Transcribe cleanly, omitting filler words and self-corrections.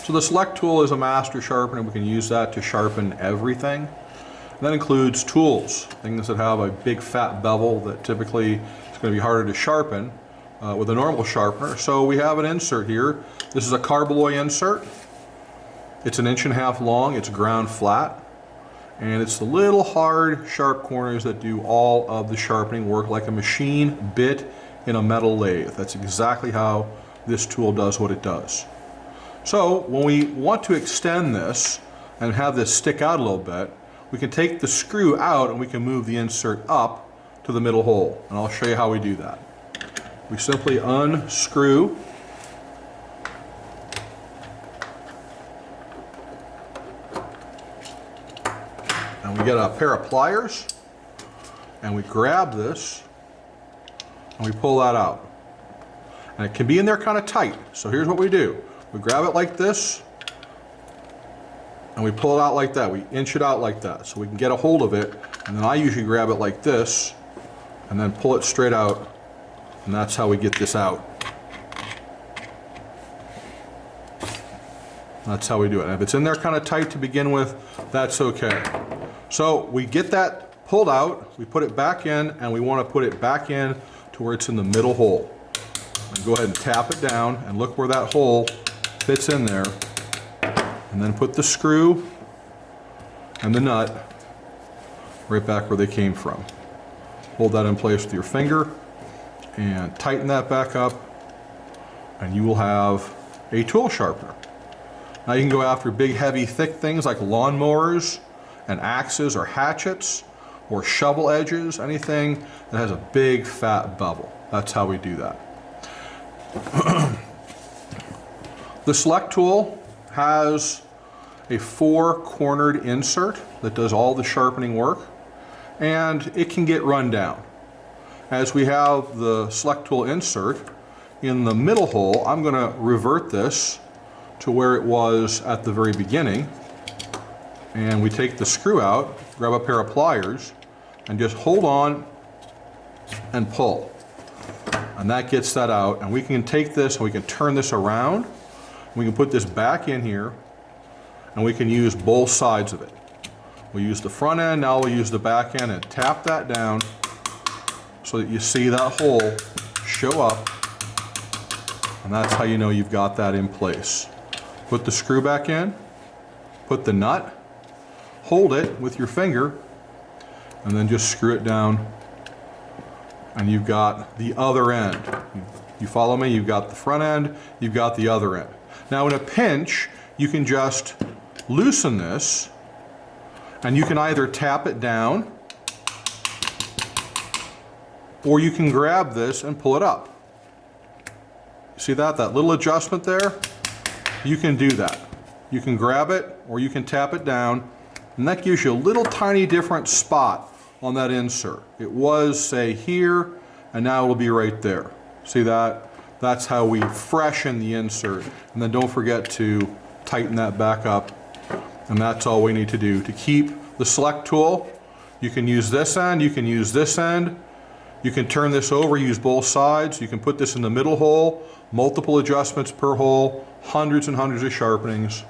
So the Select tool is a master sharpener. We can use that to sharpen everything. And that includes tools, things that have a big fat bevel that typically is going to be harder to sharpen with a normal sharpener. So we have an insert here. This is a carbaloy insert. It's 1.5 inches long, it's ground flat, and it's the little hard sharp corners that do all of the sharpening work, like a machine bit in a metal lathe. That's exactly how this tool does what it does. So when we want to extend this and have this stick out a little bit, we can take the screw out and we can move the insert up to the middle hole. And I'll show you how we do that. We simply unscrew and we get a pair of pliers and we grab this and we pull that out. And it can be in there kind of tight. So here's what we do. We grab it like this and we pull it out like that. We inch it out like that so we can get a hold of it. And then I usually grab it like this and then pull it straight out, and that's how we get this out. That's how we do it. And if it's in there kind of tight to begin with, that's okay. So we get that pulled out, we put it back in, and we want to put it back in to where it's in the middle hole. And go ahead and tap it down and look where that hole fits in there. And then put the screw and the nut right back where they came from. Hold that in place with your finger and tighten that back up, and you will have a tool sharpener. Now you can go after big, heavy, thick things like lawnmowers and axes or hatchets or shovel edges, anything that has a big fat bevel. That's how we do that. The Select tool has a 4-cornered insert that does all the sharpening work, and it can get run down. As we have the Select tool insert in the middle hole, I'm going to revert this to where it was at the very beginning, and we take the screw out, grab a pair of pliers, and just hold on and pull. And that gets that out, and we can take this and we can turn this around. We can put this back in here, and we can use both sides of it. We'll use the front end, now we'll use the back end, and tap that down so that you see that hole show up, and that's how you know you've got that in place. Put the screw back in, put the nut, hold it with your finger, and then just screw it down, and you've got the other end. You follow me? You've got the front end, you've got the other end. Now in a pinch, you can just loosen this, and you can either tap it down, or you can grab this and pull it up. See that little adjustment there? You can do that. You can grab it, or you can tap it down, and that gives you a little tiny different spot on that insert. It was, say, here, and now it'll be right there. See that? That's how we freshen the insert. And then don't forget to tighten that back up, and that's all we need to do. To keep the Select tool, you can use this end, you can use this end, you can turn this over, use both sides, you can put this in the middle hole, multiple adjustments per hole, hundreds and hundreds of sharpenings.